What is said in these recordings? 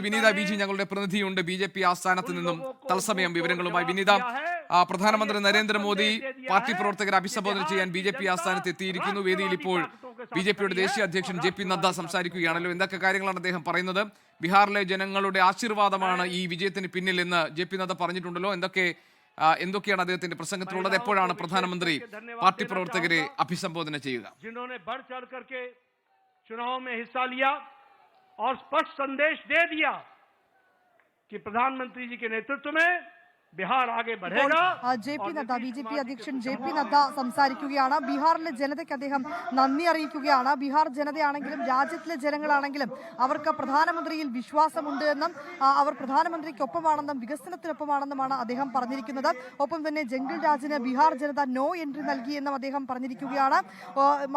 വിനീത B G ഞങ്ങളുടെ പ്രതിനിധിയുണ്ട് BJP. ആസ്ഥാനത്ത് നിന്നും തത്സമയം വിവരങ്ങളുമായി. വിനീത, പ്രധാനമന്ത്രി നരേന്ദ്രമോദി പാർട്ടി പ്രവർത്തകരെ അഭിസംബോധന ചെയ്യാൻ ബി.ജെ.പി. ആസ്ഥാനത്ത് എത്തിയിരിക്കുന്നു. വേദിയിൽ ഇപ്പോൾ ബി.ജെ.പിയുടെ ദേശീയ അധ്യക്ഷൻ ജെ.പി. നദ്ദ സംസാരിക്കുകയാണല്ലോ. എന്തൊക്കെ കാര്യങ്ങളാണ് അദ്ദേഹം പറയുന്നത്? ബീഹാറിലെ ജനങ്ങളുടെ ആശീർവാദമാണ് ഈ വിജയത്തിന് പിന്നിൽ എന്ന് ജെ.പി. നദ്ദ പറഞ്ഞിട്ടുണ്ടല്ലോ. എന്തൊക്കെയാണ് അദ്ദേഹത്തിന്റെ പ്രസംഗത്തിലുള്ളത്? എപ്പോഴാണ് പ്രധാനമന്ത്രി പാർട്ടി പ്രവർത്തകരെ അഭിസംബോധന ചെയ്യുക? और स्पष्ट संदेश दे दिया कि प्रधानमंत्री जी के नेतृत्व में ബിഹാർ ആകെ ബഢേഗാ. ജെ.പി. നദ്ദ, ബി.ജെ.പി. അധ്യക്ഷൻ ജെ.പി. നദ്ദ സംസാരിക്കുകയാണ്. ബീഹാറിലെ ജനതയ്ക്ക് അദ്ദേഹം നന്ദി അറിയിക്കുകയാണ്. ബീഹാർ ജനതയാണെങ്കിലും രാജ്യത്തിലെ ജനങ്ങളാണെങ്കിലും അവർക്ക് പ്രധാനമന്ത്രിയിൽ വിശ്വാസമുണ്ട് എന്നും അവർ പ്രധാനമന്ത്രിക്കൊപ്പമാണെന്നും വികസനത്തിനൊപ്പമാണെന്നുമാണ് അദ്ദേഹം പറഞ്ഞിരിക്കുന്നത്. ഒപ്പം തന്നെ ജംഗിൾ രാജിന് ബീഹാർ ജനത നോ എൻട്രി നൽകിയെന്നും അദ്ദേഹം പറഞ്ഞിരിക്കുകയാണ്.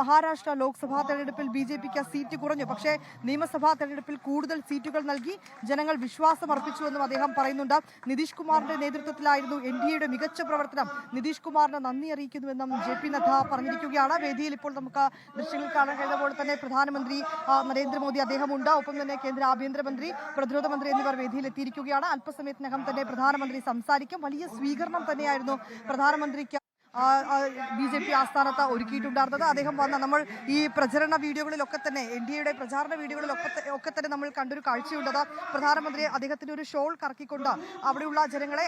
മഹാരാഷ്ട്ര ലോക്സഭാ തെരഞ്ഞെടുപ്പിൽ ബി.ജെ.പിക്ക് സീറ്റ് കുറഞ്ഞു, പക്ഷേ നിയമസഭാ തെരഞ്ഞെടുപ്പിൽ കൂടുതൽ സീറ്റുകൾ നൽകി ജനങ്ങൾ വിശ്വാസം അർപ്പിച്ചുവെന്നും അദ്ദേഹം പറയുന്നുണ്ട്. നിതീഷ് കുമാറിന്റെ നേതൃത്വത്തിലായിരുന്നു എൻ.ഡി.എയുടെ മികച്ച പ്രവർത്തനം. നിതീഷ് കുമാറിന് നന്ദി അറിയിക്കുന്നുവെന്നും ജെ.പി. നദ്ദ പറഞ്ഞിരിക്കുകയാണ്. വേദിയിൽ ഇപ്പോൾ നമുക്ക് ദൃശ്യങ്ങൾ കാണാൻ കഴിയുന്ന പോലെ തന്നെ പ്രധാനമന്ത്രി നരേന്ദ്രമോദി അദ്ദേഹമുണ്ട്. ഒപ്പം തന്നെ കേന്ദ്ര ആഭ്യന്തരമന്ത്രി, പ്രതിരോധ മന്ത്രി എന്നിവർ വേദിയിൽ എത്തിയിരിക്കുകയാണ്. അല്പസമയത്തിനകം തന്നെ പ്രധാനമന്ത്രി സംസാരിക്കും. വലിയ സ്വീകരണം തന്നെയായിരുന്നു പ്രധാനമന്ത്രിക്ക് ബി.ജെ.പി. ആസ്ഥാനത്ത് ഒരുക്കിയിട്ടുണ്ടായിരുന്നത്. അദ്ദേഹം വന്ന നമ്മൾ ഈ പ്രചരണ വീഡിയോകളിലൊക്കെ തന്നെ എൻ.ഡി.എയുടെ പ്രചാരണ വീഡിയോകളിലൊക്കെ തന്നെ നമ്മൾ കണ്ടൊരു കാഴ്ചയുണ്ടത്. പ്രധാനമന്ത്രി അദ്ദേഹത്തിന്റെ ഒരു ഷോൾ കറക്കിക്കൊണ്ട് അവിടെയുള്ള ജനങ്ങളെ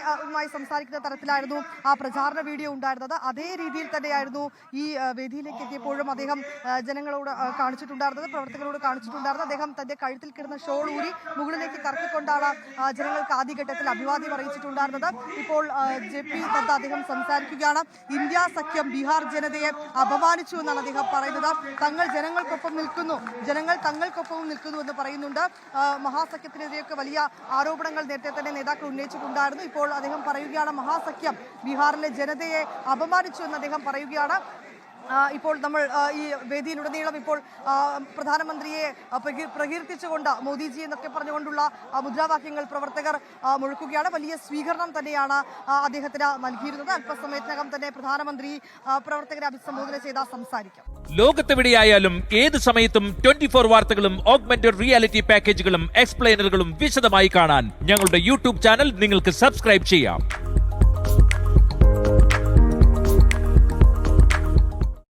സംസാരിക്കുന്ന തരത്തിലായിരുന്നു ആ പ്രചാരണ വീഡിയോ ഉണ്ടായിരുന്നത്. അതേ രീതിയിൽ തന്നെയായിരുന്നു ഈ വേദിയിലേക്ക് എത്തിയപ്പോഴും അദ്ദേഹം ജനങ്ങളോട് കാണിച്ചിട്ടുണ്ടായിരുന്നത്, പ്രവർത്തകരോട് കാണിച്ചിട്ടുണ്ടായിരുന്നത്. അദ്ദേഹം തന്റെ കഴുത്തിൽ കിടന്ന ഷോൾ ഊരി മുകളിലേക്ക് കറക്കിക്കൊണ്ടാണ് ജനങ്ങൾക്ക് ആദ്യഘട്ടത്തിൽ അഭിവാദ്യം അറിയിച്ചിട്ടുണ്ടായിരുന്നത്. ഇപ്പോൾ ജെ.പി. നദ്ദ അദ്ദേഹം സംസാരിക്കുകയാണ്. ഇന്ത്യ സഖ്യം ബീഹാർ ജനതയെ അപമാനിച്ചു എന്നാണ് അദ്ദേഹം പറയുന്നത്. തങ്ങൾ ജനങ്ങൾക്കൊപ്പം നിൽക്കുന്നു, ജനങ്ങൾ തങ്ങൾക്കൊപ്പം നിൽക്കുന്നു എന്ന് പറയുന്നുണ്ട്. മഹാസഖ്യത്തിനെതിരെയൊക്കെ വലിയ ആരോപണങ്ങൾ നേരത്തെ തന്നെ നേതാക്കൾ ഉന്നയിച്ചിട്ടുണ്ടായിരുന്നു. ഇപ്പോൾ അദ്ദേഹം പറയുകയാണ് മഹാസഖ്യം ബീഹാറിലെ ജനതയെ അപമാനിച്ചു എന്ന് അദ്ദേഹം പറയുകയാണ്. ഇപ്പോൾ നമ്മൾ ഈ വേദിയിലുടനീളം ഇപ്പോൾ പ്രധാനമന്ത്രിയെ പ്രകീർത്തിച്ചുകൊണ്ട് മോദിജി എന്നൊക്കെ പറഞ്ഞുകൊണ്ടുള്ള മുദ്രാവാക്യങ്ങൾ പ്രവർത്തകർ മുഴക്കുകയാണ്. വലിയ സ്വീകരണം തന്നെയാണ് അദ്ദേഹത്തിന് നൽകിയിരുന്നത്. അല്പസമയത്തിനകം തന്നെ പ്രധാനമന്ത്രി പ്രവർത്തകരെ അഭിസംബോധന ചെയ്ത് സംസാരിക്കും. ലോകത്തെവിടെയായാലും ഏത് സമയത്തും 24 വാർത്തകളും ഓഗ്മെന്റഡ് റിയാലിറ്റി പാക്കേജുകളും എക്സ്പ്ലെയിനറുകളും വിശദമായി കാണാൻ ഞങ്ങളുടെ യൂട്യൂബ് ചാനൽ നിങ്ങൾക്ക് സബ്സ്ക്രൈബ് ചെയ്യാം.